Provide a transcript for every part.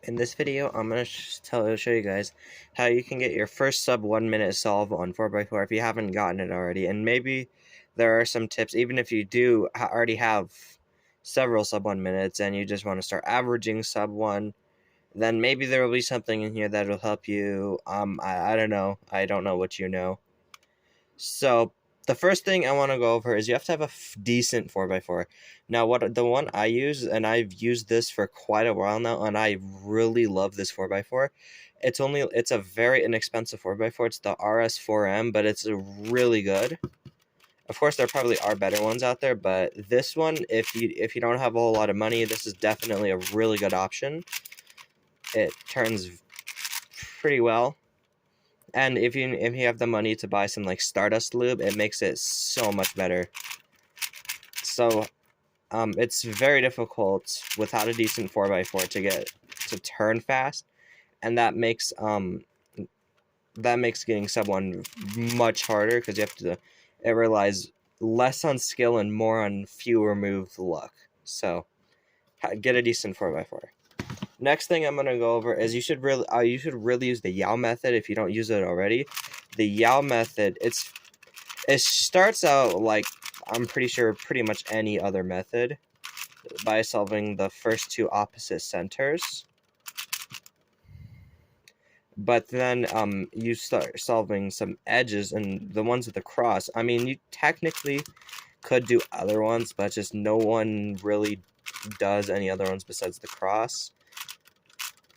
In this video, I'm going to show you guys how you can get your first sub 1 minute solve on 4x4 if you haven't gotten it already. And maybe there are some tips, even if you do already have several sub 1 minutes and you just want to start averaging sub 1, then maybe there will be something in here that will help you. I don't know. I don't know what you know. So the first thing I want to go over is you have to have a decent 4x4. Now, the one I use, and I've used this for quite a while now, and I really love this 4x4. It's a very inexpensive 4x4. It's the RS4M, but it's really good. Of course, there probably are better ones out there, but this one, if you don't have a whole lot of money, this is definitely a really good option. It turns pretty well. And if you have the money to buy some like Stardust lube, it makes it so much better. So, it's very difficult without a decent 4x4 to turn fast, and that makes getting sub 1 much harder because it relies less on skill and more on fewer move luck. So, get a decent 4x4. Next thing I'm gonna go over is you should really use the Yao method if you don't use it already. The Yao method, it starts out like I'm pretty sure pretty much any other method by solving the first two opposite centers. But then you start solving some edges and the ones with the cross. I mean, you technically could do other ones, but just no one really does any other ones besides the cross.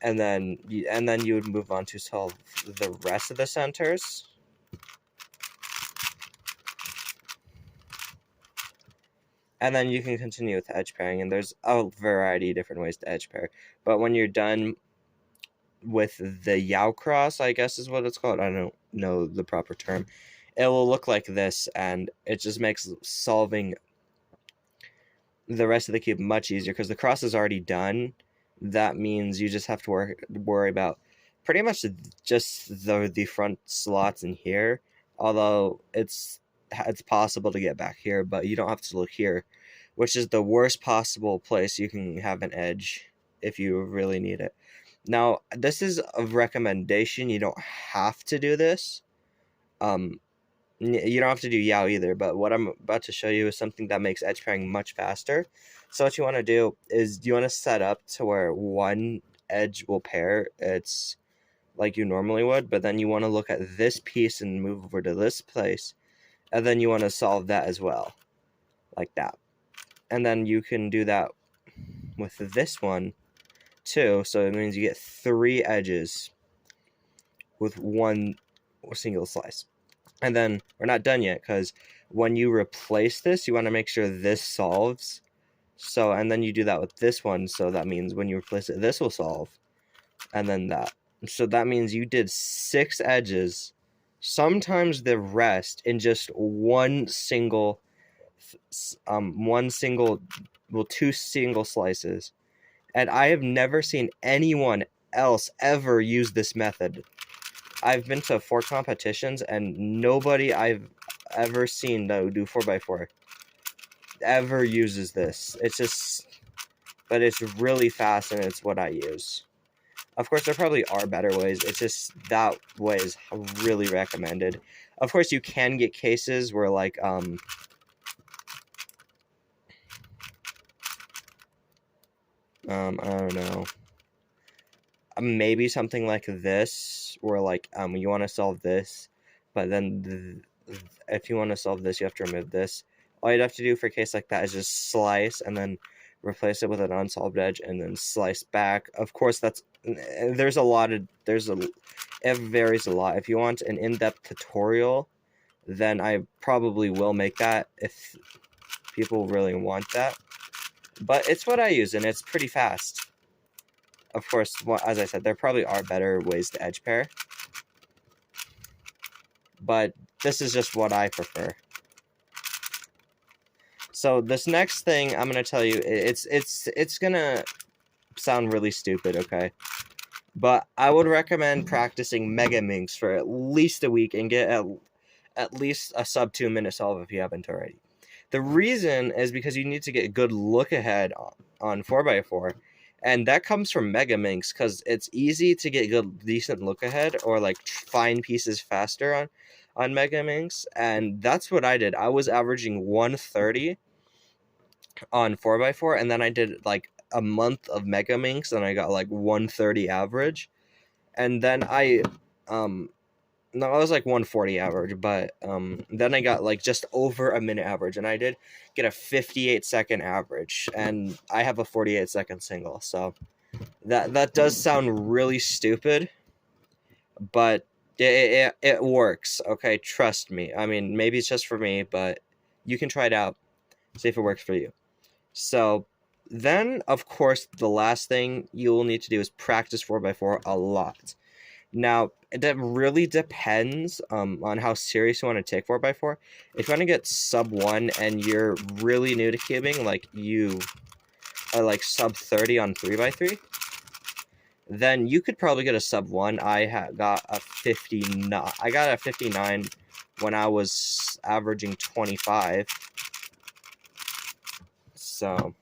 And then you would move on to solve the rest of the centers. And then you can continue with edge pairing, and there's a variety of different ways to edge pair. But when you're done with the Yao cross, I guess is what it's called, I don't know the proper term, it will look like this, and it just makes solving the rest of the cube much easier because the cross is already done. That means you just have to worry about pretty much just the front slots in here. Although it's possible to get back here, but you don't have to look here, which is the worst possible place you can have an edge if you really need it. Now, this is a recommendation. You don't have to do this. You don't have to do Yao either, but what I'm about to show you is something that makes edge pairing much faster. So what you want to do is you want to set up to where one edge will pair. It's like you normally would, but then you want to look at this piece and move over to this place, and then you want to solve that as well, like that. And then you can do that with this one too, so it means you get 3 edges with one single slice. And then we're not done yet, because when you replace this, you want to make sure this solves. So, and then you do that with this one, so that means when you replace it, this will solve. And then that. So that means you did 6 edges, sometimes the rest in just two single slices. And I have never seen anyone else ever use this method. I've been to 4 competitions, and nobody I've ever seen that would do 4x4 ever uses this. But it's really fast, and it's what I use. Of course, there probably are better ways. It's just that way is really recommended. Of course, you can get cases where, like, I don't know. Maybe something like this, where like you want to solve this, but then if you want to solve this, you have to remove this. All you'd have to do for a case like that is just slice and then replace it with an unsolved edge and then slice back. Of course, it varies a lot. If you want an in-depth tutorial, then I probably will make that if people really want that. But it's what I use, and it's pretty fast. Of course, as I said, there probably are better ways to edge pair, but this is just what I prefer. So this next thing I'm gonna tell you, it's gonna sound really stupid, okay? But I would recommend practicing Mega Minx for at least a week and get at least a sub 2 minute solve if you haven't already. The reason is because you need to get a good look ahead on 4x4. And that comes from Megaminx because it's easy to get good, decent look ahead or like find pieces faster on Megaminx, and that's what I did. I was averaging 130 on 4x4, and then I did like a month of Megaminx, and I got like 130 average, and then I no, I was like 140 average, but then I got like just over a minute average, and I did get a 58-second average, and I have a 48-second single, so that does sound really stupid, but it works. Okay, trust me. I mean, maybe it's just for me, but you can try it out, see if it works for you. So then, of course, the last thing you will need to do is practice 4x4 a lot. Now, that really depends on how serious you want to take 4x4. If you want to get sub-1 and you're really new to cubing, like you are like sub-30 on 3x3, then you could probably get a sub-1. I got a 59. I got a 59 when I was averaging 25. So,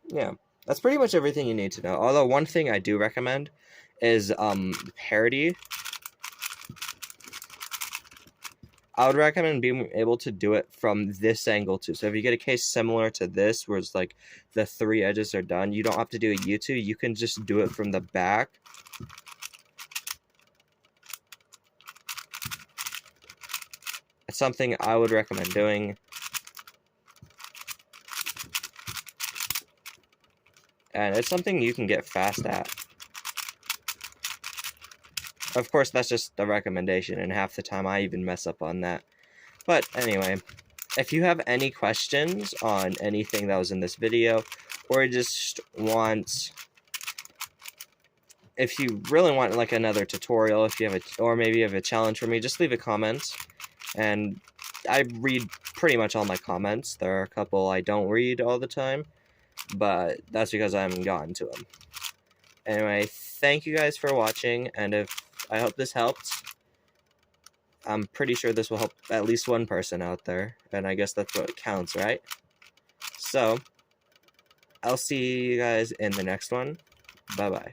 yeah. That's pretty much everything you need to know. Although one thing I do recommend is parity. I would recommend being able to do it from this angle too. So if you get a case similar to this, where it's like the 3 edges are done, you don't have to do a U2. You can just do it from the back. It's something I would recommend doing. And it's something you can get fast at. Of course, that's just a recommendation, and half the time I even mess up on that. But anyway, if you have any questions on anything that was in this video, or just want, if you really want like another tutorial, if you have or maybe you have a challenge for me, just leave a comment. And I read pretty much all my comments. There are a couple I don't read all the time, but that's because I haven't gotten to them. Anyway, thank you guys for watching, and I hope this helped. I'm pretty sure this will help at least one person out there, and I guess that's what counts, right? So, I'll see you guys in the next one. Bye-bye.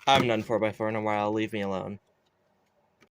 I haven't done 4x4 in a while, leave me alone.